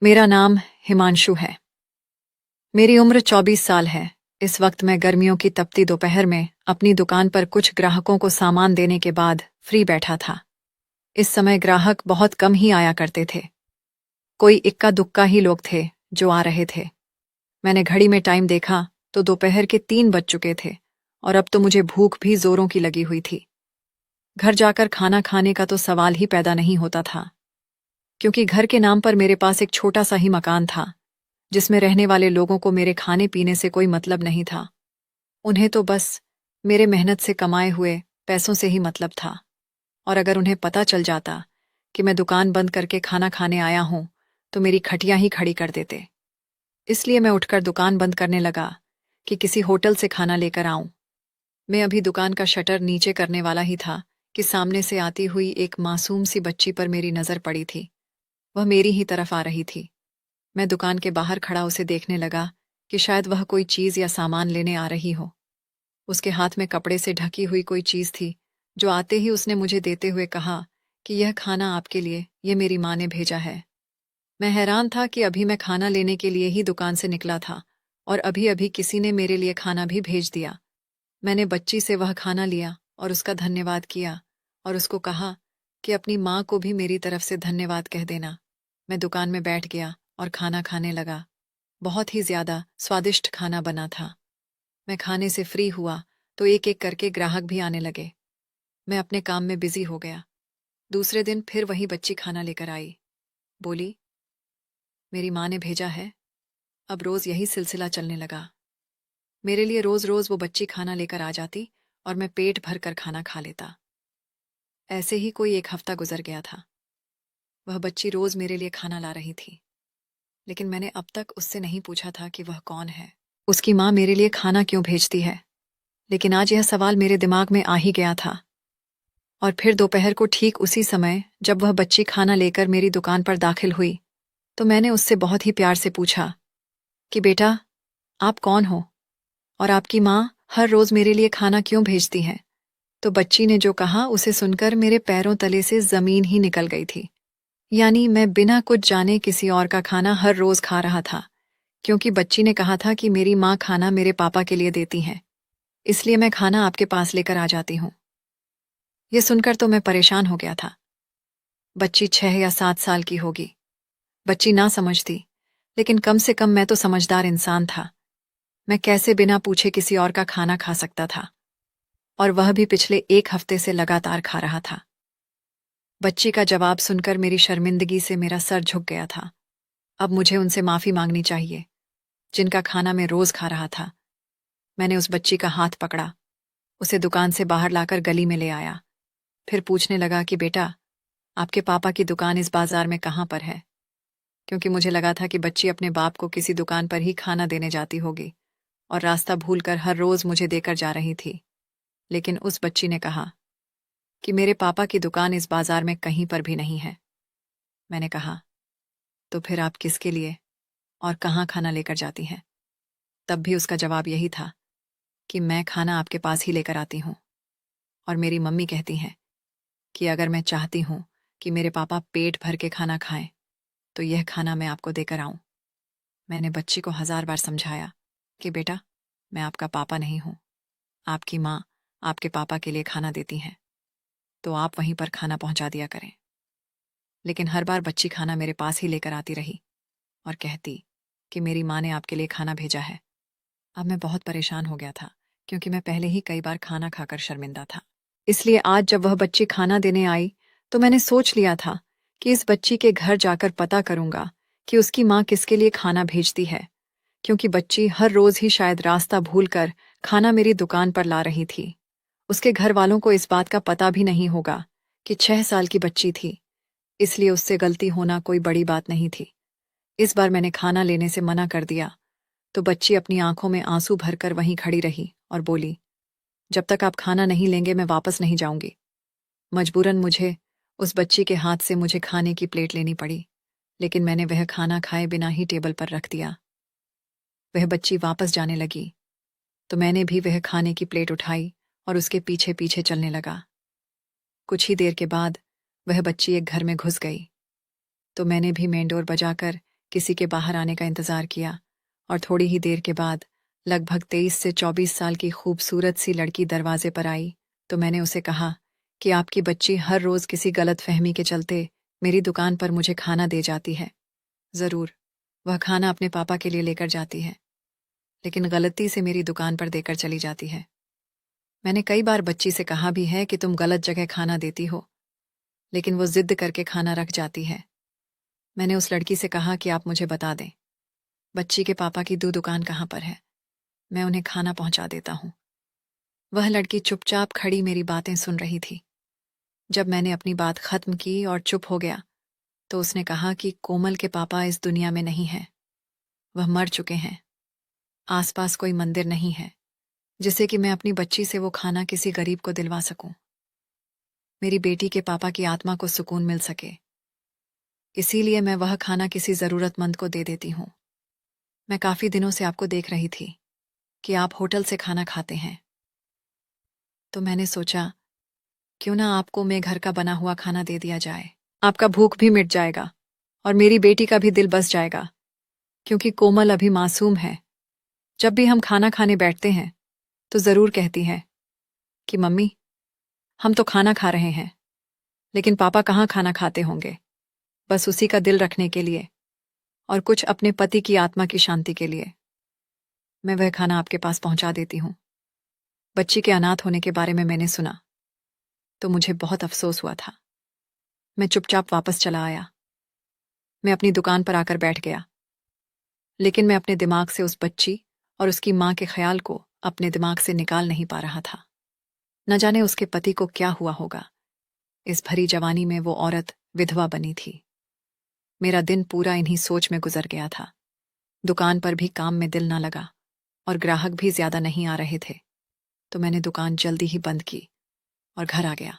मेरा नाम हिमांशु है। मेरी उम्र 24 साल है। इस वक्त मैं गर्मियों की तपती दोपहर में अपनी दुकान पर कुछ ग्राहकों को सामान देने के बाद फ्री बैठा था। इस समय ग्राहक बहुत कम ही आया करते थे। कोई इक्का दुक्का ही लोग थे जो आ रहे थे। मैंने घड़ी में टाइम देखा तो दोपहर के 3 बज चुके थे और अब तो मुझे भूख भी जोरों की लगी हुई थी। घर जाकर खाना खाने का तो सवाल ही पैदा नहीं होता था, क्योंकि घर के नाम पर मेरे पास एक छोटा सा ही मकान था जिसमें रहने वाले लोगों को मेरे खाने पीने से कोई मतलब नहीं था। उन्हें तो बस मेरे मेहनत से कमाए हुए पैसों से ही मतलब था। और अगर उन्हें पता चल जाता कि मैं दुकान बंद करके खाना खाने आया हूं तो मेरी खटियां ही खड़ी कर देते। इसलिए मैं उठकर दुकान बंद करने लगा कि किसी होटल से खाना लेकर आऊं। मैं अभी दुकान का शटर नीचे करने वाला ही था कि सामने से आती हुई एक मासूम सी बच्ची पर मेरी नजर पड़ी थी। वह मेरी ही तरफ आ रही थी। मैं दुकान के बाहर खड़ा उसे देखने लगा कि शायद वह कोई चीज या सामान लेने आ रही हो। उसके हाथ में कपड़े से ढकी हुई कोई चीज थी, जो आते ही उसने मुझे देते हुए कहा कि यह खाना आपके लिए, ये मेरी माँ ने भेजा है। मैं हैरान था कि अभी मैं खाना लेने के लिए ही दुकान से निकला था और अभी अभी किसी ने मेरे लिए खाना भी भेज दिया। मैंने बच्ची से वह खाना लिया और उसका धन्यवाद किया और उसको कहा कि अपनी माँ को भी मेरी तरफ से धन्यवाद कह देना। मैं दुकान में बैठ गया और खाना खाने लगा। बहुत ही ज्यादा स्वादिष्ट खाना बना था। मैं खाने से फ्री हुआ तो एक एक करके ग्राहक भी आने लगे। मैं अपने काम में बिजी हो गया। दूसरे दिन फिर वही बच्ची खाना लेकर आई। बोली, मेरी माँ ने भेजा है। अब रोज यही सिलसिला चलने लगा। मेरे लिए रोज रोज वो बच्ची खाना लेकर आ जाती और मैं पेट भर कर खाना खा लेता। ऐसे ही कोई एक हफ्ता गुजर गया था। वह बच्ची रोज मेरे लिए खाना ला रही थी, लेकिन मैंने अब तक उससे नहीं पूछा था कि वह कौन है, उसकी माँ मेरे लिए खाना क्यों भेजती है। लेकिन आज यह सवाल मेरे दिमाग में आ ही गया था। और फिर दोपहर को ठीक उसी समय जब वह बच्ची खाना लेकर मेरी दुकान पर दाखिल हुई तो मैंने उससे बहुत ही प्यार से पूछा कि बेटा, आप कौन हो और आपकी माँ हर रोज मेरे लिए खाना क्यों भेजती है। तो बच्ची ने जो कहा उसे सुनकर मेरे पैरों तले से जमीन ही निकल गई थी। यानी मैं बिना कुछ जाने किसी और का खाना हर रोज खा रहा था, क्योंकि बच्ची ने कहा था कि मेरी माँ खाना मेरे पापा के लिए देती हैं, इसलिए मैं खाना आपके पास लेकर आ जाती हूँ। ये सुनकर तो मैं परेशान हो गया था। बच्ची 6 या 7 साल की होगी। बच्ची ना समझती, लेकिन कम से कम मैं तो समझदार इंसान था। मैं कैसे बिना पूछे किसी और का खाना खा सकता था, और वह भी पिछले 1 हफ्ते से लगातार खा रहा था। बच्ची का जवाब सुनकर मेरी शर्मिंदगी से मेरा सर झुक गया था। अब मुझे उनसे माफी मांगनी चाहिए, जिनका खाना मैं रोज खा रहा था। मैंने उस बच्ची का हाथ पकड़ा, उसे दुकान से बाहर लाकर गली में ले आया। फिर पूछने लगा कि बेटा, आपके पापा की दुकान इस बाजार में कहाँ पर है, क्योंकि मुझे लगा था कि बच्ची अपने बाप को किसी दुकान पर ही खाना देने जाती होगी और रास्ता भूलकर हर रोज मुझे देकर जा रही थी। लेकिन उस बच्ची ने कहा कि मेरे पापा की दुकान इस बाजार में कहीं पर भी नहीं है। मैंने कहा, तो फिर आप किसके लिए और कहाँ खाना लेकर जाती हैं? तब भी उसका जवाब यही था कि मैं खाना आपके पास ही लेकर आती हूँ, और मेरी मम्मी कहती हैं कि अगर मैं चाहती हूँ कि मेरे पापा पेट भर के खाना खाएं तो यह खाना मैं आपको देकर आऊं। मैंने बच्ची को 1000 बार समझाया कि बेटा, मैं आपका पापा नहीं हूं। आपकी माँ आपके पापा के लिए खाना देती हैं, तो आप वहीं पर खाना पहुंचा दिया करें। लेकिन हर बार बच्ची खाना मेरे पास ही लेकर आती रही और कहती कि मेरी माँ ने आपके लिए खाना भेजा है। अब मैं बहुत परेशान हो गया था, क्योंकि मैं पहले ही कई बार खाना खाकर शर्मिंदा था। इसलिए आज जब वह बच्ची खाना देने आई तो मैंने सोच लिया था कि इस बच्ची के घर जाकर पता करूंगा कि उसकी माँ किसके लिए खाना भेजती है, क्योंकि बच्ची हर रोज ही शायद रास्ता भूलकर खाना मेरी दुकान पर ला रही थी। उसके घर वालों को इस बात का पता भी नहीं होगा कि 6 साल की बच्ची थी, इसलिए उससे गलती होना कोई बड़ी बात नहीं थी। इस बार मैंने खाना लेने से मना कर दिया तो बच्ची अपनी आंखों में आंसू भरकर वहीं खड़ी रही और बोली, जब तक आप खाना नहीं लेंगे मैं वापस नहीं जाऊंगी। मजबूरन मुझे उस बच्ची के हाथ से मुझे खाने की प्लेट लेनी पड़ी, लेकिन मैंने वह खाना खाए बिना ही टेबल पर रख दिया। वह बच्ची वापस जाने लगी तो मैंने भी वह खाने की प्लेट उठाई और उसके पीछे पीछे चलने लगा। कुछ ही देर के बाद वह बच्ची एक घर में घुस गई तो मैंने भी मेन डोर बजाकर किसी के बाहर आने का इंतजार किया और थोड़ी ही देर के बाद लगभग 23 से 24 साल की खूबसूरत सी लड़की दरवाजे पर आई तो मैंने उसे कहा कि आपकी बच्ची हर रोज किसी गलत फहमी के चलते मेरी दुकान पर मुझे खाना दे जाती है। जरूर, वह खाना अपने पापा के लिए लेकर जाती है, लेकिन गलती से मेरी दुकान पर देकर चली जाती है। मैंने कई बार बच्ची से कहा भी है कि तुम गलत जगह खाना देती हो, लेकिन वो जिद करके खाना रख जाती है। मैंने उस लड़की से कहा कि आप मुझे बता दें बच्ची के पापा की दुकान कहाँ पर है, मैं उन्हें खाना पहुंचा देता हूं। वह लड़की चुपचाप खड़ी मेरी बातें सुन रही थी। जब मैंने अपनी बात खत्म की और चुप हो गया तो उसने कहा कि कोमल के पापा इस दुनिया में नहीं है, वह मर चुके हैं। आसपास कोई मंदिर नहीं है जिसे कि मैं अपनी बच्ची से वो खाना किसी गरीब को दिलवा सकूं, मेरी बेटी के पापा की आत्मा को सुकून मिल सके। इसीलिए मैं वह खाना किसी जरूरतमंद को दे देती हूं। मैं काफी दिनों से आपको देख रही थी कि आप होटल से खाना खाते हैं, तो मैंने सोचा क्यों ना आपको मैं घर का बना हुआ खाना दे दिया जाए। आपका भूख भी मिट जाएगा और मेरी बेटी का भी दिल बस जाएगा, क्योंकि कोमल अभी मासूम है। जब भी हम खाना खाने बैठते हैं तो जरूर कहती है कि मम्मी, हम तो खाना खा रहे हैं, लेकिन पापा कहाँ खाना खाते होंगे, बस उसी का दिल रखने के लिए और कुछ अपने पति की आत्मा की शांति के लिए मैं वह खाना आपके पास पहुंचा देती हूं। बच्ची के अनाथ होने के बारे में मैंने सुना तो मुझे बहुत अफसोस हुआ था। मैं चुपचाप वापस चला आया। मैं अपनी दुकान पर आकर बैठ गया, लेकिन मैं अपने दिमाग से उस बच्ची और उसकी मां के ख्याल को अपने दिमाग से निकाल नहीं पा रहा था। न जाने उसके पति को क्या हुआ होगा। इस भरी जवानी में वो औरत विधवा बनी थी। मेरा दिन पूरा इन्हीं सोच में गुजर गया था। दुकान पर भी काम में दिल न लगा और ग्राहक भी ज्यादा नहीं आ रहे थे, तो मैंने दुकान जल्दी ही बंद की और घर आ गया।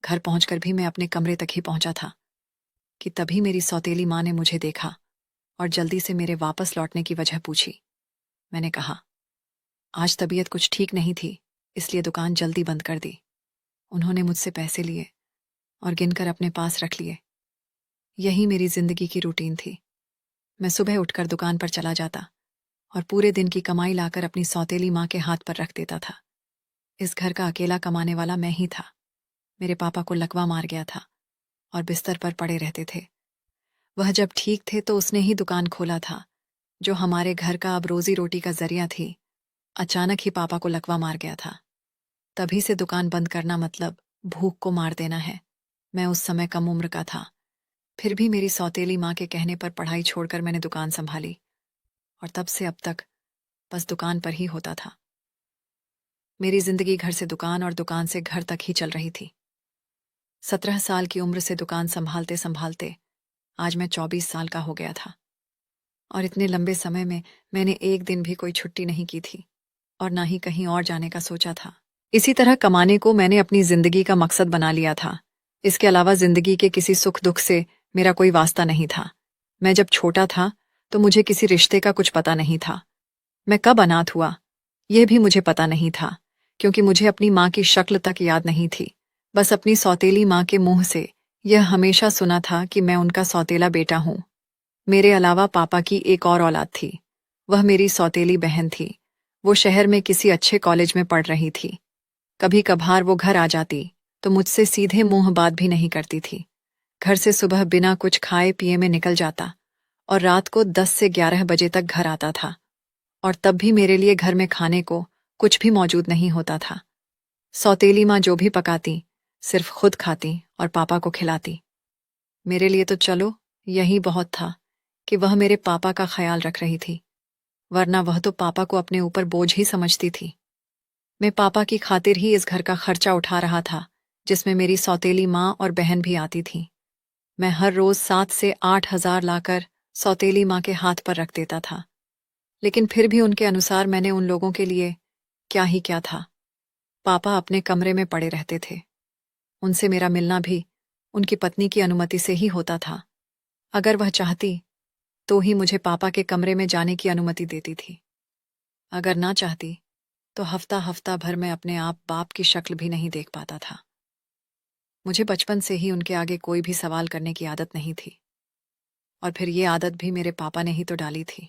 घर पहुंचकर भी मैं अपने कमरे तक ही पहुंचा था कि तभी मेरी सौतेली मां ने मुझे देखा और जल्दी से मेरे वापस लौटने की वजह पूछी। मैंने कहा, आज तबीयत कुछ ठीक नहीं थी, इसलिए दुकान जल्दी बंद कर दी। उन्होंने मुझसे पैसे लिए और गिनकर अपने पास रख लिए। यही मेरी जिंदगी की रूटीन थी। मैं सुबह उठकर दुकान पर चला जाता और पूरे दिन की कमाई लाकर अपनी सौतेली मां के हाथ पर रख देता था। इस घर का अकेला कमाने वाला मैं ही था। मेरे पापा को लकवा मार गया था और बिस्तर पर पड़े रहते थे। वह जब ठीक थे तो उसने ही दुकान खोला था, जो हमारे घर का अब रोजी रोटी का जरिया थी। अचानक ही पापा को लकवा मार गया था। तभी से दुकान बंद करना मतलब भूख को मार देना है। मैं उस समय कम उम्र का था, फिर भी मेरी सौतेली माँ के कहने पर पढ़ाई छोड़कर मैंने दुकान संभाली और तब से अब तक बस दुकान पर ही होता था। मेरी जिंदगी घर से दुकान और दुकान से घर तक ही चल रही थी। 17 साल की उम्र से दुकान संभालते संभालते आज मैं 24 साल का हो गया था, और इतने लंबे समय में मैंने एक दिन भी कोई छुट्टी नहीं की थी और ना ही कहीं और जाने का सोचा था। इसी तरह कमाने को मैंने अपनी जिंदगी का मकसद बना लिया था। इसके अलावा जिंदगी के किसी सुख दुख से मेरा कोई वास्ता नहीं था। मैं जब छोटा था तो मुझे किसी रिश्ते का कुछ पता नहीं था। मैं कब अनाथ हुआ यह भी मुझे पता नहीं था, क्योंकि मुझे अपनी माँ की शक्ल तक याद नहीं थी। बस अपनी सौतेली माँ के मुंह से यह हमेशा सुना था कि मैं उनका सौतेला बेटा हूँ। मेरे अलावा पापा की एक और औलाद थी, वह मेरी सौतेली बहन थी। वो शहर में किसी अच्छे कॉलेज में पढ़ रही थी। कभी कभार वो घर आ जाती तो मुझसे सीधे मुंह बात भी नहीं करती थी। घर से सुबह बिना कुछ खाए पिए में निकल जाता और रात को 10 से 11 बजे तक घर आता था, और तब भी मेरे लिए घर में खाने को कुछ भी मौजूद नहीं होता था। सौतेली माँ जो भी पकाती सिर्फ खुद खाती और पापा को खिलाती। मेरे लिए तो चलो यही बहुत था कि वह मेरे पापा का ख्याल रख रही थी, वरना वह तो पापा को अपने ऊपर बोझ ही समझती थी। मैं पापा की खातिर ही इस घर का खर्चा उठा रहा था, जिसमें मेरी सौतेली माँ और बहन भी आती थी। मैं हर रोज 7 से 8 हजार लाकर सौतेली माँ के हाथ पर रख देता था, लेकिन फिर भी उनके अनुसार मैंने उन लोगों के लिए क्या ही क्या था। पापा अपने कमरे में पड़े रहते थे। उनसे मेरा मिलना भी उनकी पत्नी की अनुमति से ही होता था। अगर वह चाहती तो ही मुझे पापा के कमरे में जाने की अनुमति देती थी। अगर ना चाहती तो हफ्ता हफ्ता भर मैं अपने आप बाप की शक्ल भी नहीं देख पाता था। मुझे बचपन से ही उनके आगे कोई भी सवाल करने की आदत नहीं थी। और फिर ये आदत भी मेरे पापा ने ही तो डाली थी।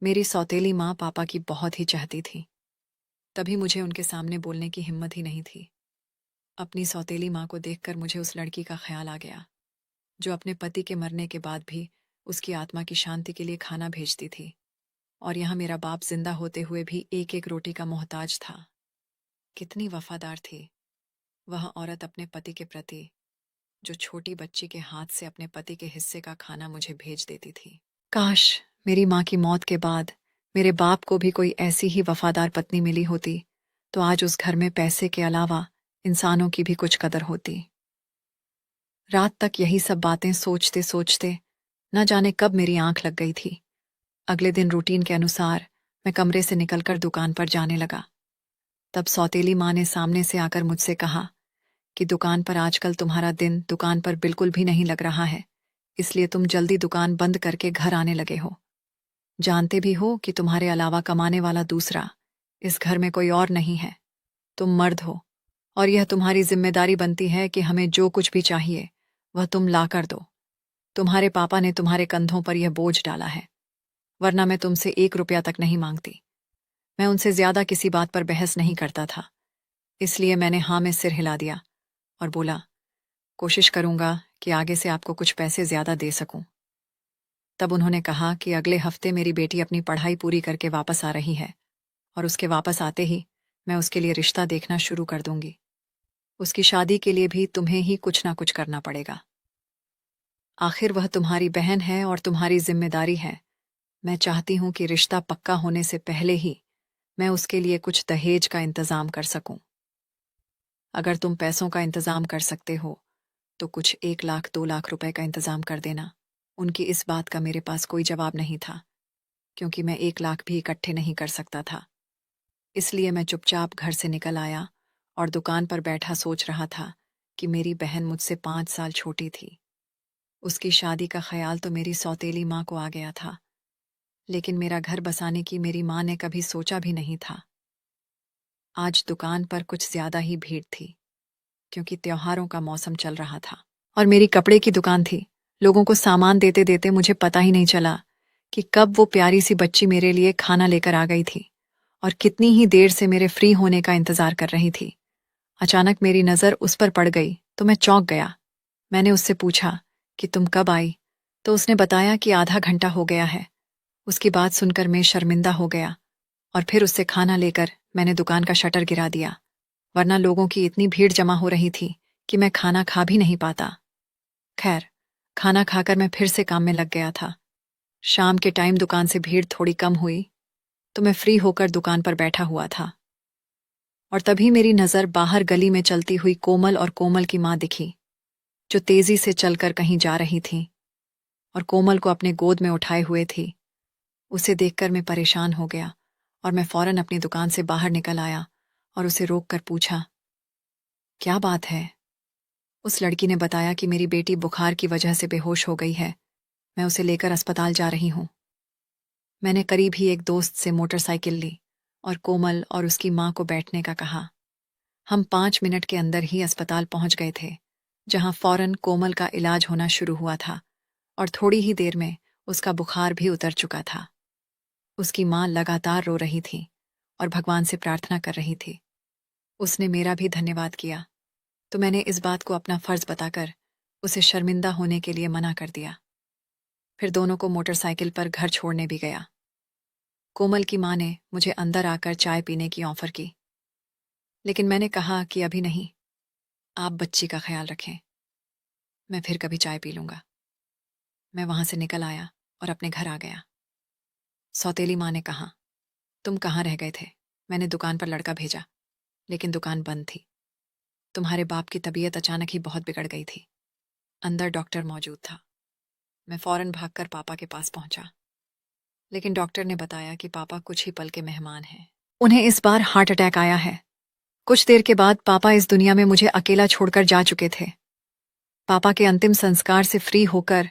मेरी सौतेली माँ पापा की बहुत ही चाहती थी, तभी मुझे उनके सामने बोलने की हिम्मत ही नहीं थी। अपनी सौतेली माँ को देखकर मुझे उस लड़की का ख्याल आ गया, जो अपने पति के मरने के बाद भी उसकी आत्मा की शांति के लिए खाना भेजती थी। और यहाँ मेरा बाप जिंदा होते हुए भी एक एक रोटी का मोहताज था। कितनी वफादार थी वह औरत अपने पति के प्रति, जो छोटी बच्ची के हाथ से अपने पति के हिस्से का खाना मुझे भेज देती थी। काश मेरी माँ की मौत के बाद मेरे बाप को भी कोई ऐसी ही वफादार पत्नी मिली होती, तो आज उस घर में पैसे के अलावा इंसानों की भी कुछ कदर होती। रात तक यही सब बातें सोचते सोचते न जाने कब मेरी आंख लग गई थी। अगले दिन रूटीन के अनुसार मैं कमरे से निकलकर दुकान पर जाने लगा। तब सौतेली माँ ने सामने से आकर मुझसे कहा कि दुकान पर आजकल तुम्हारा दिन दुकान पर बिल्कुल भी नहीं लग रहा है, इसलिए तुम जल्दी दुकान बंद करके घर आने लगे हो। जानते भी हो कि तुम्हारे अलावा कमाने वाला दूसरा इस घर में कोई और नहीं है। तुम मर्द हो और यह तुम्हारी जिम्मेदारी बनती है कि हमें जो कुछ भी चाहिए वह तुम ला कर दो। तुम्हारे पापा ने तुम्हारे कंधों पर यह बोझ डाला है, वरना मैं तुमसे 1 रुपया तक नहीं मांगती। मैं उनसे ज्यादा किसी बात पर बहस नहीं करता था, इसलिए मैंने हाँ में सिर हिला दिया और बोला, कोशिश करूंगा कि आगे से आपको कुछ पैसे ज्यादा दे सकूं। तब उन्होंने कहा कि अगले हफ्ते मेरी बेटी अपनी पढ़ाई पूरी करके वापस आ रही है और उसके वापस आते ही मैं उसके लिए रिश्ता देखना शुरू कर दूंगी। उसकी शादी के लिए भी तुम्हें ही कुछ ना कुछ करना पड़ेगा। आखिर वह तुम्हारी बहन है और तुम्हारी जिम्मेदारी है। मैं चाहती हूं कि रिश्ता पक्का होने से पहले ही मैं उसके लिए कुछ दहेज का इंतजाम कर सकूं। अगर तुम पैसों का इंतजाम कर सकते हो तो कुछ 1 लाख 2 लाख रुपए का इंतजाम कर देना। उनकी इस बात का मेरे पास कोई जवाब नहीं था, क्योंकि मैं 1 लाख भी इकट्ठे नहीं कर सकता था। इसलिए मैं चुपचाप घर से निकल आया और दुकान पर बैठा सोच रहा था कि मेरी बहन मुझसे 5 साल छोटी थी। उसकी शादी का ख्याल तो मेरी सौतेली माँ को आ गया था, लेकिन मेरा घर बसाने की मेरी माँ ने कभी सोचा भी नहीं था। आज दुकान पर कुछ ज्यादा ही भीड़ थी, क्योंकि त्योहारों का मौसम चल रहा था और मेरी कपड़े की दुकान थी। लोगों को सामान देते देते मुझे पता ही नहीं चला कि कब वो प्यारी सी बच्ची मेरे लिए खाना लेकर आ गई थी और कितनी ही देर से मेरे फ्री होने का इंतजार कर रही थी। अचानक मेरी नजर उस पर पड़ गई तो मैं चौंक गया। मैंने उससे पूछा कि तुम कब आई, तो उसने बताया कि आधा घंटा हो गया है। उसकी बात सुनकर मैं शर्मिंदा हो गया और फिर उससे खाना लेकर मैंने दुकान का शटर गिरा दिया, वरना लोगों की इतनी भीड़ जमा हो रही थी कि मैं खाना खा भी नहीं पाता। खैर, खाना खाकर मैं फिर से काम में लग गया था। शाम के टाइम दुकान से भीड़ थोड़ी कम हुई तो मैं फ्री होकर दुकान पर बैठा हुआ था और तभी मेरी नज़र बाहर गली में चलती हुई कोमल और कोमल की माँ दिखी, जो तेजी से चलकर कहीं जा रही थी और कोमल को अपने गोद में उठाए हुए थी। उसे देखकर मैं परेशान हो गया और मैं फौरन अपनी दुकान से बाहर निकल आया और उसे रोककर पूछा, क्या बात है? उस लड़की ने बताया कि मेरी बेटी बुखार की वजह से बेहोश हो गई है, मैं उसे लेकर अस्पताल जा रही हूँ। मैंने करीब ही एक दोस्त से मोटरसाइकिल ली और कोमल और उसकी माँ को बैठने का कहा। हम 5 मिनट के अंदर ही अस्पताल पहुंच गए थे, जहां फौरन कोमल का इलाज होना शुरू हुआ था और थोड़ी ही देर में उसका बुखार भी उतर चुका था। उसकी माँ लगातार रो रही थी और भगवान से प्रार्थना कर रही थी। उसने मेरा भी धन्यवाद किया, तो मैंने इस बात को अपना फर्ज बताकर उसे शर्मिंदा होने के लिए मना कर दिया। फिर दोनों को मोटरसाइकिल पर घर छोड़ने भी गया। कोमल की माँ ने मुझे अंदर आकर चाय पीने की ऑफर की, लेकिन मैंने कहा कि अभी नहीं, आप बच्ची का ख्याल रखें, मैं फिर कभी चाय पी लूंगा। मैं वहां से निकल आया और अपने घर आ गया। सौतेली माँ ने कहा, तुम कहाँ रह गए थे? मैंने दुकान पर लड़का भेजा, लेकिन दुकान बंद थी। तुम्हारे बाप की तबीयत अचानक ही बहुत बिगड़ गई थी। अंदर डॉक्टर मौजूद था। मैं फौरन भागकर पापा के पास पहुंचा, लेकिन डॉक्टर ने बताया कि पापा कुछ ही पल के मेहमान हैं। उन्हें इस बार हार्ट अटैक आया है। कुछ देर के बाद पापा इस दुनिया में मुझे अकेला छोड़कर जा चुके थे। पापा के अंतिम संस्कार से फ्री होकर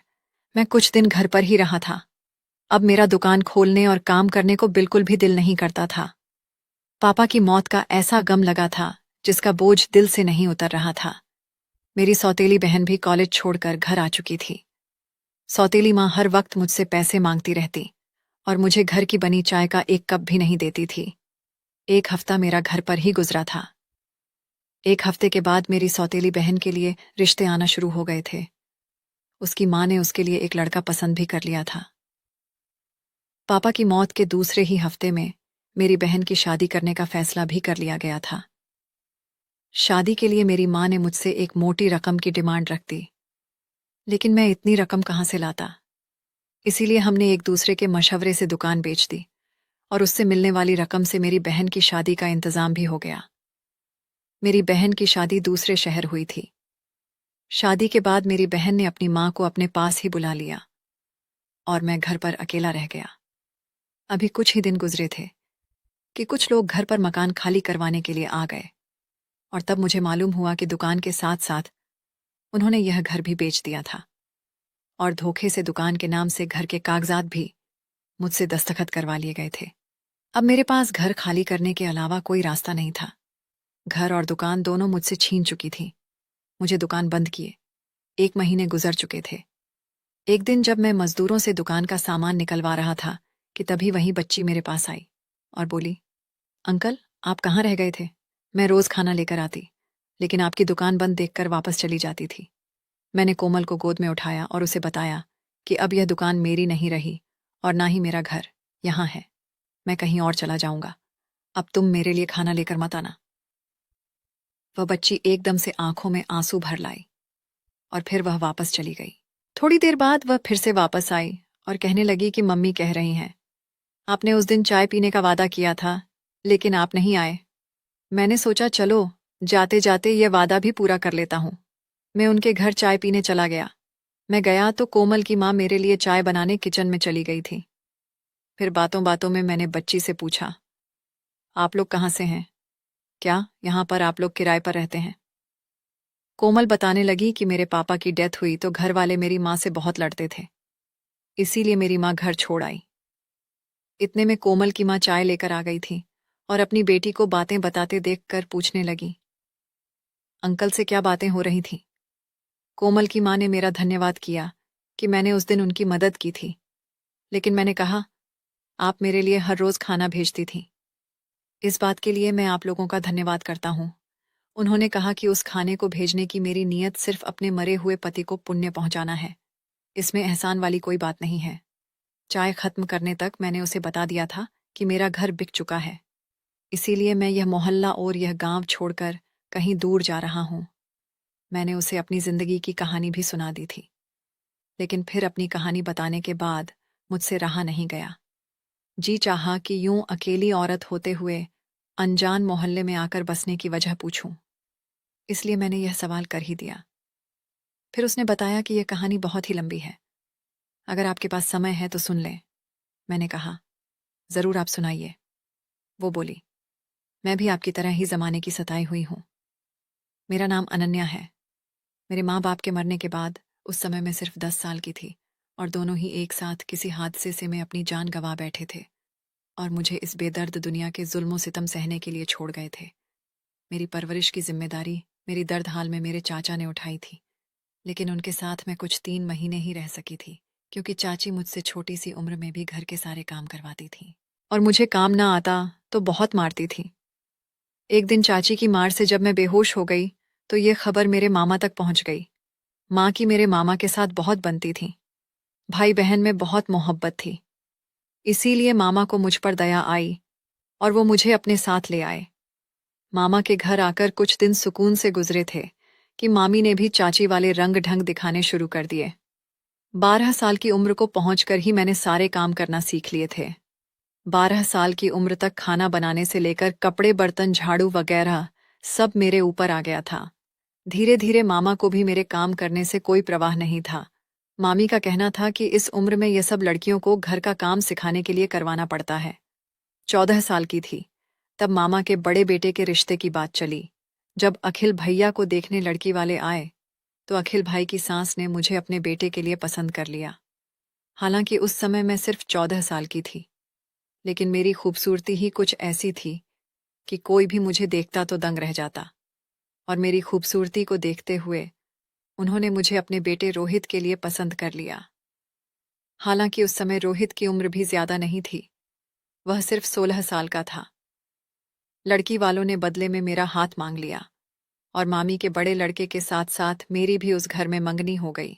मैं कुछ दिन घर पर ही रहा था। अब मेरा दुकान खोलने और काम करने को बिल्कुल भी दिल नहीं करता था। पापा की मौत का ऐसा गम लगा था जिसका बोझ दिल से नहीं उतर रहा था। मेरी सौतेली बहन भी कॉलेज छोड़कर घर आ चुकी थी। सौतेली माँ हर वक्त मुझसे पैसे मांगती रहती और मुझे घर की बनी चाय का एक कप भी नहीं देती थी। एक हफ्ता मेरा घर पर ही गुजरा था। एक हफ्ते के बाद मेरी सौतेली बहन के लिए रिश्ते आना शुरू हो गए थे। उसकी माँ ने उसके लिए एक लड़का पसंद भी कर लिया था। पापा की मौत के दूसरे ही हफ्ते में मेरी बहन की शादी करने का फैसला भी कर लिया गया था। शादी के लिए मेरी माँ ने मुझसे एक मोटी रकम की डिमांड रख दी, लेकिन मैं इतनी रकम कहाँ से लाता। इसीलिए हमने एक दूसरे के मशवरे से दुकान बेच दी और उससे मिलने वाली रकम से मेरी बहन की शादी का इंतजाम भी हो गया। मेरी बहन की शादी दूसरे शहर हुई थी। शादी के बाद मेरी बहन ने अपनी माँ को अपने पास ही बुला लिया और मैं घर पर अकेला रह गया। अभी कुछ ही दिन गुजरे थे कि कुछ लोग घर पर मकान खाली करवाने के लिए आ गए और तब मुझे मालूम हुआ कि दुकान के साथ साथ उन्होंने यह घर भी बेच दिया था और धोखे से दुकान के नाम से घर के कागजात भी मुझसे दस्तखत करवा लिए गए थे। अब मेरे पास घर खाली करने के अलावा कोई रास्ता नहीं था। घर और दुकान दोनों मुझसे छीन चुकी थी। मुझे दुकान बंद किए 1 महीने गुजर चुके थे। एक दिन जब मैं मजदूरों से दुकान का सामान निकलवा रहा था कि तभी वहीं बच्ची मेरे पास आई और बोली, अंकल आप कहाँ रह गए थे? मैं रोज खाना लेकर आती, लेकिन आपकी दुकान बंद देखकर वापस चली जाती थी। मैंने कोमल को गोद में उठाया और उसे बताया कि अब यह दुकान मेरी नहीं रही और ना ही मेरा घर यहाँ है। मैं कहीं और चला जाऊंगा। अब तुम मेरे लिए खाना लेकर मत आना। वह बच्ची एकदम से आंखों में आंसू भर लाई और फिर वह वापस चली गई। थोड़ी देर बाद वह फिर से वापस आई और कहने लगी कि मम्मी कह रही हैं, आपने उस दिन चाय पीने का वादा किया था, लेकिन आप नहीं आए। मैंने सोचा चलो जाते जाते यह वादा भी पूरा कर लेता हूँ। मैं उनके घर चाय पीने चला गया। मैं गया तो कोमल की माँ मेरे लिए चाय बनाने किचन में चली गई थी। फिर बातों बातों में मैंने बच्ची से पूछा, आप लोग कहाँ से हैं? क्या यहाँ पर आप लोग किराए पर रहते हैं? कोमल बताने लगी कि मेरे पापा की डेथ हुई तो घर वाले मेरी माँ से बहुत लड़ते थे, इसीलिए मेरी माँ घर छोड़ आई। इतने में कोमल की माँ चाय लेकर आ गई थी और अपनी बेटी को बातें बताते देखकर पूछने लगी, अंकल से क्या बातें हो रही थीं? कोमल की माँ ने मेरा धन्यवाद किया कि मैंने उस दिन उनकी मदद की थी, लेकिन मैंने कहा, आप मेरे लिए हर रोज खाना भेजती थी। इस बात के लिए मैं आप लोगों का धन्यवाद करता हूँ। उन्होंने कहा कि उस खाने को भेजने की मेरी नीयत सिर्फ अपने मरे हुए पति को पुण्य पहुंचाना है। इसमें एहसान वाली कोई बात नहीं है। चाय खत्म करने तक मैंने उसे बता दिया था कि मेरा घर बिक चुका है, इसीलिए मैं यह मोहल्ला और यह गांव छोड़कर कहीं दूर जा रहा हूँ। मैंने उसे अपनी जिंदगी की कहानी भी सुना दी थी, लेकिन फिर अपनी कहानी बताने के बाद मुझसे रहा नहीं गया। जी चाहा कि यूं अकेली औरत होते हुए अनजान मोहल्ले में आकर बसने की वजह पूछूं। इसलिए मैंने यह सवाल कर ही दिया। फिर उसने बताया कि यह कहानी बहुत ही लंबी है, अगर आपके पास समय है तो सुन लें। मैंने कहा, जरूर आप सुनाइए। वो बोली, मैं भी आपकी तरह ही जमाने की सताई हुई हूं। मेरा नाम अनन्या है। मेरे माँ बाप के मरने के बाद उस समय मैं सिर्फ 10 साल की थी और दोनों ही एक साथ किसी हादसे से में अपनी जान गंवा बैठे थे और मुझे इस बेदर्द दुनिया के जुल्मों सितम सहने के लिए छोड़ गए थे। मेरी परवरिश की जिम्मेदारी मेरी दर्द हाल में मेरे चाचा ने उठाई थी, लेकिन उनके साथ मैं कुछ 3 महीने ही रह सकी थी, क्योंकि चाची मुझसे छोटी सी उम्र में भी घर के सारे काम करवाती थी और मुझे काम ना आता तो बहुत मारती थी। एक दिन चाची की मार से जब मैं बेहोश हो गई तो ये खबर मेरे मामा तक पहुंच गई। माँ की मेरे मामा के साथ बहुत बनती थी। भाई बहन में बहुत मोहब्बत थी, इसीलिए मामा को मुझ पर दया आई और वो मुझे अपने साथ ले आए। मामा के घर आकर कुछ दिन सुकून से गुजरे थे कि मामी ने भी चाची वाले रंग ढंग दिखाने शुरू कर दिए। 12 साल की उम्र को पहुंचकर ही मैंने सारे काम करना सीख लिए थे। 12 साल की उम्र तक खाना बनाने से लेकर कपड़े बर्तन झाड़ू वगैरह सब मेरे ऊपर आ गया था। धीरे धीरे मामा को भी मेरे काम करने से कोई प्रवाह नहीं था। मामी का कहना था कि इस उम्र में यह सब लड़कियों को घर का काम सिखाने के लिए करवाना पड़ता है। 14 साल की थी तब मामा के बड़े बेटे के रिश्ते की बात चली। जब अखिल भैया को देखने लड़की वाले आए तो अखिल भाई की सास ने मुझे अपने बेटे के लिए पसंद कर लिया। हालांकि उस समय मैं सिर्फ 14 साल की थी, लेकिन मेरी खूबसूरती ही कुछ ऐसी थी कि कोई भी मुझे देखता तो दंग रह जाता। और मेरी खूबसूरती को देखते हुए उन्होंने मुझे अपने बेटे रोहित के लिए पसंद कर लिया। हालांकि उस समय रोहित की उम्र भी ज्यादा नहीं थी, वह सिर्फ 16 साल का था। लड़की वालों ने बदले में मेरा हाथ मांग लिया और मामी के बड़े लड़के के साथ साथ मेरी भी उस घर में मंगनी हो गई।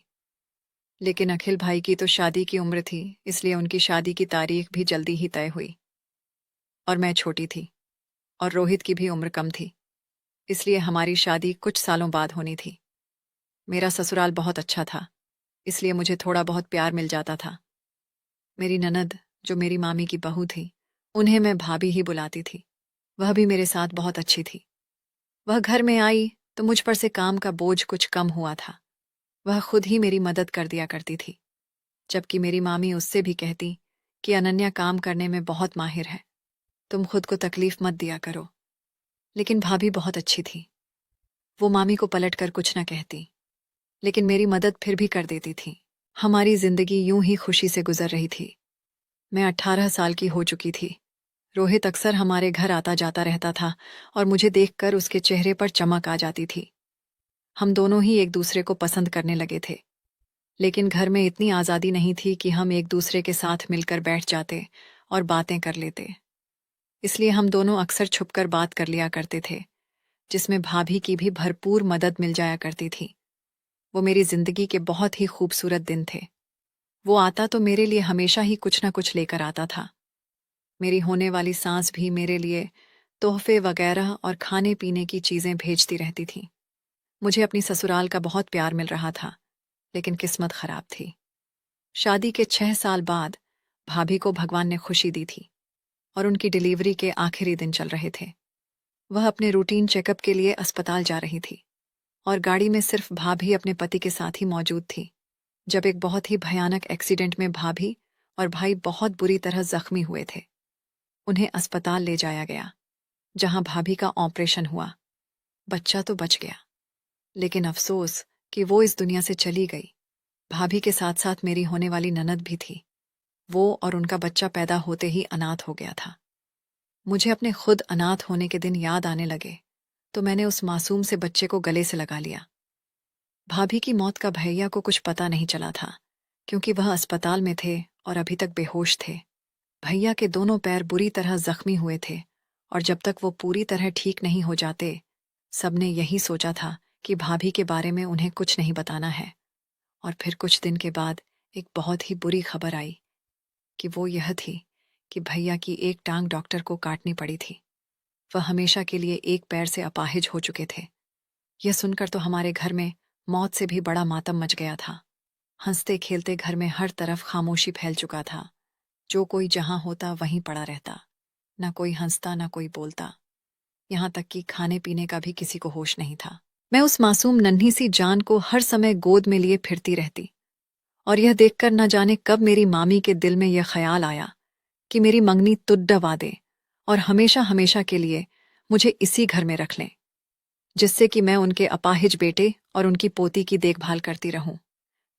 लेकिन अखिल भाई की तो शादी की उम्र थी, इसलिए उनकी शादी की तारीख भी जल्दी ही तय हुई। और मैं छोटी थी और रोहित की भी उम्र कम थी, इसलिए हमारी शादी कुछ सालों बाद होनी थी। मेरा ससुराल बहुत अच्छा था, इसलिए मुझे थोड़ा बहुत प्यार मिल जाता था। मेरी ननद, जो मेरी मामी की बहू थी, उन्हें मैं भाभी ही बुलाती थी। वह भी मेरे साथ बहुत अच्छी थी। वह घर में आई तो मुझ पर से काम का बोझ कुछ कम हुआ था। वह खुद ही मेरी मदद कर दिया करती थी, जबकि मेरी मामी उससे भी कहती कि अनन्या काम करने में बहुत माहिर है, तुम खुद को तकलीफ मत दिया करो। लेकिन भाभी बहुत अच्छी थी। वो मामी को पलट कर कुछ न कहती, लेकिन मेरी मदद फिर भी कर देती थी। हमारी जिंदगी यूं ही खुशी से गुजर रही थी। मैं 18 साल की हो चुकी थी। रोहित अक्सर हमारे घर आता जाता रहता था और मुझे देखकर उसके चेहरे पर चमक आ जाती थी। हम दोनों ही एक दूसरे को पसंद करने लगे थे। लेकिन घर में इतनी आज़ादी नहीं थी कि हम एक दूसरे के साथ मिलकर बैठ जाते और बातें कर लेते। इसलिए हम दोनों अक्सर छुपकर बात कर लिया करते थे, जिसमें भाभी की भी भरपूर मदद मिल जाया करती थी। वो मेरी जिंदगी के बहुत ही खूबसूरत दिन थे। वो आता तो मेरे लिए हमेशा ही कुछ न कुछ लेकर आता था। मेरी होने वाली सांस भी मेरे लिए तोहफे वगैरह और खाने पीने की चीजें भेजती रहती थी। मुझे अपनी ससुराल का बहुत प्यार मिल रहा था, लेकिन किस्मत खराब थी। शादी के 6 साल बाद भाभी को भगवान ने खुशी दी थी और उनकी डिलीवरी के आखिरी दिन चल रहे थे। वह अपने रूटीन चेकअप के लिए अस्पताल जा रही थी और गाड़ी में सिर्फ भाभी अपने पति के साथ ही मौजूद थी, जब एक बहुत ही भयानक एक्सीडेंट में भाभी और भाई बहुत बुरी तरह जख्मी हुए थे। उन्हें अस्पताल ले जाया गया, जहां भाभी का ऑपरेशन हुआ। बच्चा तो बच गया, लेकिन अफसोस कि वो इस दुनिया से चली गई। भाभी के साथ साथ मेरी होने वाली ननद भी थी। वो और उनका बच्चा पैदा होते ही अनाथ हो गया था। मुझे अपने खुद अनाथ होने के दिन याद आने लगे, तो मैंने उस मासूम से बच्चे को गले से लगा लिया। भाभी की मौत का भैया को कुछ पता नहीं चला था, क्योंकि वह अस्पताल में थे और अभी तक बेहोश थे। भैया के दोनों पैर बुरी तरह जख्मी हुए थे और जब तक वो पूरी तरह ठीक नहीं हो जाते, सबने यही सोचा था कि भाभी के बारे में उन्हें कुछ नहीं बताना है। और फिर कुछ दिन के बाद एक बहुत ही बुरी खबर आई कि वो यह थी कि भैया की एक टांग डॉक्टर को काटनी पड़ी थी। वह हमेशा के लिए एक पैर से अपाहिज हो चुके थे। यह सुनकर तो हमारे घर में मौत से भी बड़ा मातम मच गया था। हंसते खेलते घर में हर तरफ खामोशी फैल चुका था। जो कोई जहां होता वहीं पड़ा रहता। ना कोई हंसता, ना कोई बोलता। यहाँ तक कि खाने पीने का भी किसी को होश नहीं था। मैं उस मासूम नन्ही सी जान को हर समय गोद में लिए फिरती रहती और यह देखकर न जाने कब मेरी मामी के दिल में यह ख्याल आया कि मेरी मंगनी तुड्डवा दे और हमेशा हमेशा के लिए मुझे इसी घर में रख लें, जिससे कि मैं उनके अपाहिज बेटे और उनकी पोती की देखभाल करती रहूं।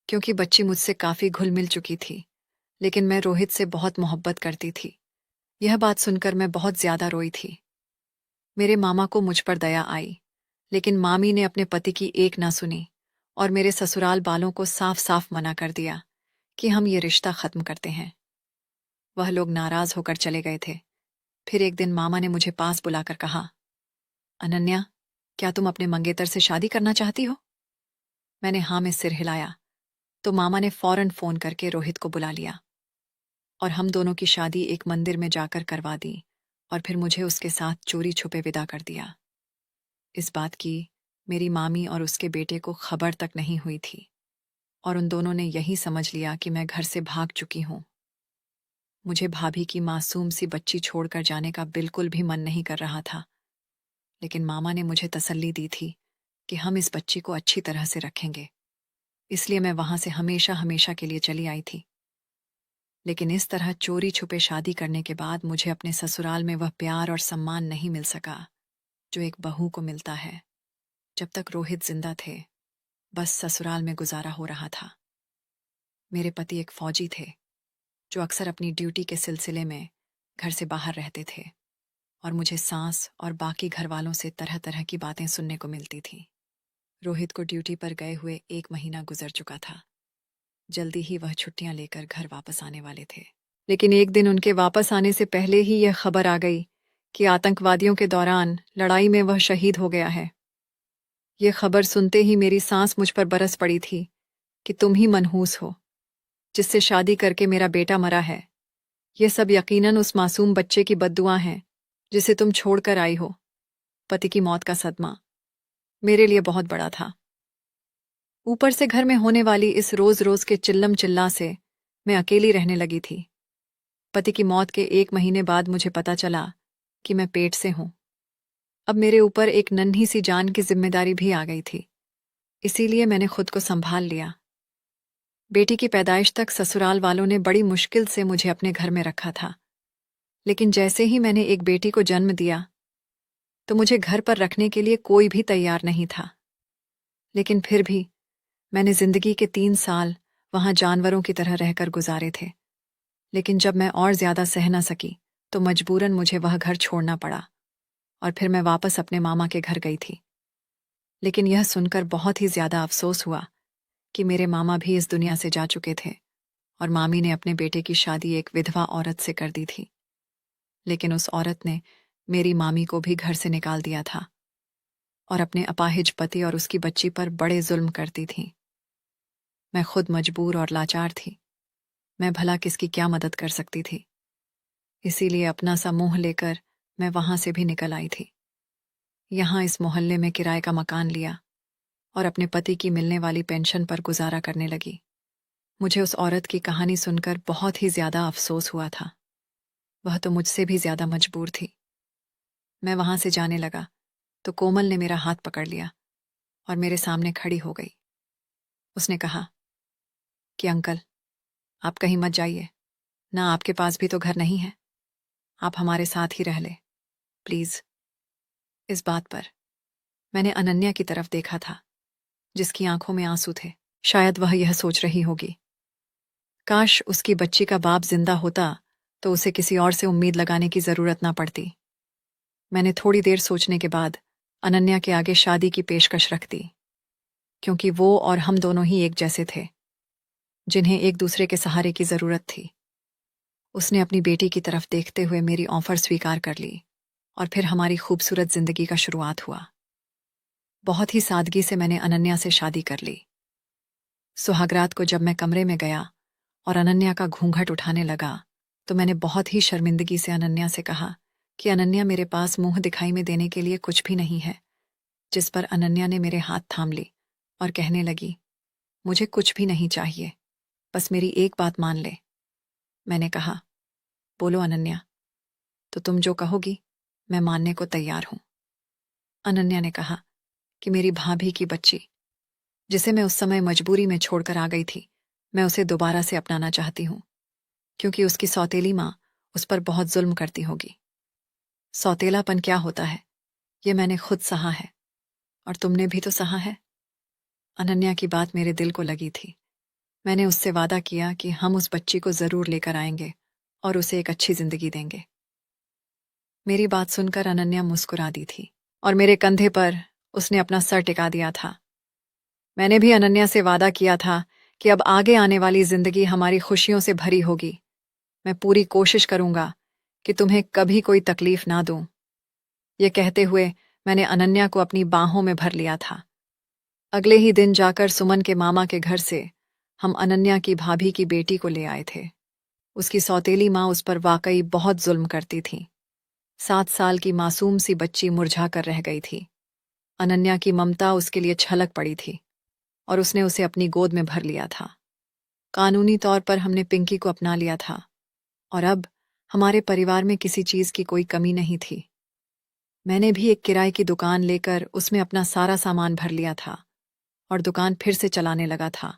क्योंकि बच्ची मुझसे काफी घुल मिल चुकी थी, लेकिन मैं रोहित से बहुत मोहब्बत करती थी। यह बात सुनकर मैं बहुत ज्यादा रोई थी। मेरे मामा को मुझ पर दया आई, लेकिन मामी ने अपने पति की एक ना सुनी और मेरे ससुराल वालों को साफ साफ मना कर दिया कि हम ये रिश्ता खत्म करते हैं। वह लोग नाराज होकर चले गए थे। फिर एक दिन मामा ने मुझे पास बुलाकर कहा, अनन्या, क्या तुम अपने मंगेतर से शादी करना चाहती हो? मैंने हाँ में सिर हिलाया, तो मामा ने फौरन फोन करके रोहित को बुला लिया और हम दोनों की शादी एक मंदिर में जाकर करवा दी और फिर मुझे उसके साथ चोरी छुपे विदा कर दिया। इस बात की मेरी मामी और उसके बेटे को खबर तक नहीं हुई थी और उन दोनों ने यही समझ लिया कि मैं घर से भाग चुकी हूँ। मुझे भाभी की मासूम सी बच्ची छोड़कर जाने का बिल्कुल भी मन नहीं कर रहा था, लेकिन मामा ने मुझे तसल्ली दी थी कि हम इस बच्ची को अच्छी तरह से रखेंगे। इसलिए मैं वहां से हमेशा हमेशा के लिए चली आई थी। लेकिन इस तरह चोरी छुपे शादी करने के बाद मुझे अपने ससुराल में वह प्यार और सम्मान नहीं मिल सका जो एक बहू को मिलता है। जब तक रोहित जिंदा थे, बस ससुराल में गुजारा हो रहा था। मेरे पति एक फौजी थे जो अक्सर अपनी ड्यूटी के सिलसिले में घर से बाहर रहते थे और मुझे सास और बाकी घर वालों से तरह तरह की बातें सुनने को मिलती थी। रोहित को ड्यूटी पर गए हुए 1 महीना गुजर चुका था। जल्दी ही वह छुट्टियां लेकर घर वापस आने वाले थे। लेकिन एक दिन उनके वापस आने से पहले ही यह खबर आ गई कि आतंकवादियों के दौरान लड़ाई में वह शहीद हो गया है। यह खबर सुनते ही मेरी सांस मुझ पर बरस पड़ी थी कि तुम ही मनहूस हो, जिससे शादी करके मेरा बेटा मरा है। यह सब यकीनन उस मासूम बच्चे की बद्दुआ हैं जिसे तुम छोड़कर आई हो। पति की मौत का सदमा मेरे लिए बहुत बड़ा था। ऊपर से घर में होने वाली इस रोज रोज के चिल्लम चिल्ला से मैं अकेली रहने लगी थी। पति की मौत के 1 महीने बाद मुझे पता चला कि मैं पेट से हूं। अब मेरे ऊपर एक नन्ही सी जान की जिम्मेदारी भी आ गई थी। इसीलिए मैंने खुद को संभाल लिया। बेटी की पैदाइश तक ससुराल वालों ने बड़ी मुश्किल से मुझे अपने घर में रखा था। लेकिन जैसे ही मैंने एक बेटी को जन्म दिया तो मुझे घर पर रखने के लिए कोई भी तैयार नहीं था। लेकिन फिर भी मैंने जिंदगी के 3 साल वहां जानवरों की तरह रहकर गुजारे थे। लेकिन जब मैं और ज्यादा सह न सकी तो मजबूरन मुझे वह घर छोड़ना पड़ा और फिर मैं वापस अपने मामा के घर गई थी। लेकिन यह सुनकर बहुत ही ज्यादा अफसोस हुआ कि मेरे मामा भी इस दुनिया से जा चुके थे और मामी ने अपने बेटे की शादी एक विधवा औरत से कर दी थी। लेकिन उस औरत ने मेरी मामी को भी घर से निकाल दिया था और अपने अपाहिज पति और उसकी बच्ची पर बड़े जुल्म करती थी। मैं खुद मजबूर और लाचार थी। मैं भला किसकी क्या मदद कर सकती थी। इसीलिए अपना सा मुंह लेकर मैं वहां से भी निकल आई थी। यहां इस मोहल्ले में किराए का मकान लिया और अपने पति की मिलने वाली पेंशन पर गुजारा करने लगी। मुझे उस औरत की कहानी सुनकर बहुत ही ज्यादा अफसोस हुआ था। वह तो मुझसे भी ज्यादा मजबूर थी। मैं वहां से जाने लगा तो कोमल ने मेरा हाथ पकड़ लिया और मेरे सामने खड़ी हो गई। उसने कहा कि अंकल, आप कहीं मत जाइए। ना आपके पास भी तो घर नहीं है। आप हमारे साथ ही रह ले, प्लीज। इस बात पर मैंने अनन्या की तरफ देखा था, जिसकी आंखों में आंसू थे। शायद वह यह सोच रही होगी, काश उसकी बच्ची का बाप जिंदा होता तो उसे किसी और से उम्मीद लगाने की जरूरत ना पड़ती। मैंने थोड़ी देर सोचने के बाद अनन्या के आगे शादी की पेशकश रख दी, क्योंकि वो और हम दोनों ही एक जैसे थे, जिन्हें एक दूसरे के सहारे की जरूरत थी। उसने अपनी बेटी की तरफ देखते हुए मेरी ऑफर स्वीकार कर ली और फिर हमारी खूबसूरत जिंदगी का शुरुआत हुआ। बहुत ही सादगी से मैंने अनन्या से शादी कर ली। सुहागरात को जब मैं कमरे में गया और अनन्या का घूंघट उठाने लगा तो मैंने बहुत ही शर्मिंदगी से अनन्या से कहा कि अनन्या, मेरे पास मुंह दिखाई में देने के लिए कुछ भी नहीं है। जिस पर अनन्या ने मेरे हाथ थाम ली और कहने लगी, मुझे कुछ भी नहीं चाहिए, बस मेरी एक बात मान ले। मैंने कहा, बोलो अनन्या। तो तुम जो कहोगी मैं मानने को तैयार हूं। अनन्या ने कहा कि मेरी भाभी की बच्ची, जिसे मैं उस समय मजबूरी में छोड़कर आ गई थी, मैं उसे दोबारा से अपनाना चाहती हूं, क्योंकि उसकी सौतेली माँ उस पर बहुत जुल्म करती होगी। सौतेलापन क्या होता है ये मैंने खुद सहा है और तुमने भी तो सहा है। अनन्या की बात मेरे दिल को लगी थी। मैंने उससे वादा किया कि हम उस बच्ची को जरूर लेकर आएंगे और उसे एक अच्छी जिंदगी देंगे। मेरी बात सुनकर अनन्या मुस्कुरा दी थी और मेरे कंधे पर उसने अपना सर टिका दिया था। मैंने भी अनन्या से वादा किया था कि अब आगे आने वाली जिंदगी हमारी खुशियों से भरी होगी। मैं पूरी कोशिश करूंगा कि तुम्हें कभी कोई तकलीफ ना दूं। ये कहते हुए मैंने अनन्या को अपनी बाहों में भर लिया था। अगले ही दिन जाकर सुमन के मामा के घर से हम अनन्या की भाभी की बेटी को ले आए थे। उसकी सौतेली माँ उस पर वाकई बहुत जुल्म करती थी। 7 साल की मासूम सी बच्ची मुरझा कर रह गई थी। अनन्या की ममता उसके लिए छलक पड़ी थी और उसने उसे अपनी गोद में भर लिया था। कानूनी तौर पर हमने पिंकी को अपना लिया था और अब हमारे परिवार में किसी चीज की कोई कमी नहीं थी। मैंने भी एक किराए की दुकान लेकर उसमें अपना सारा सामान भर लिया था और दुकान फिर से चलाने लगा था।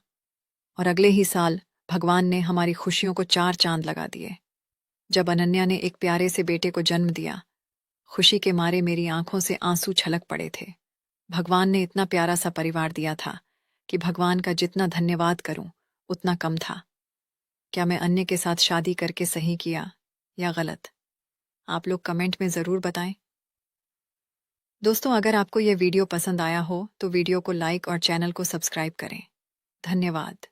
और अगले ही साल भगवान ने हमारी खुशियों को 4 चांद लगा दिए। जब अनन्या ने एक प्यारे से बेटे को जन्म दिया, खुशी के मारे मेरी आंखों से आंसू छलक पड़े थे। भगवान ने इतना प्यारा सा परिवार दिया था कि भगवान का जितना धन्यवाद करूं उतना कम था। क्या मैं अन्य के साथ शादी करके सही किया या गलत? आप लोग कमेंट में ज़रूर बताएं। दोस्तों, अगर आपको यह वीडियो पसंद आया हो तो वीडियो को लाइक और चैनल को सब्सक्राइब करें। धन्यवाद।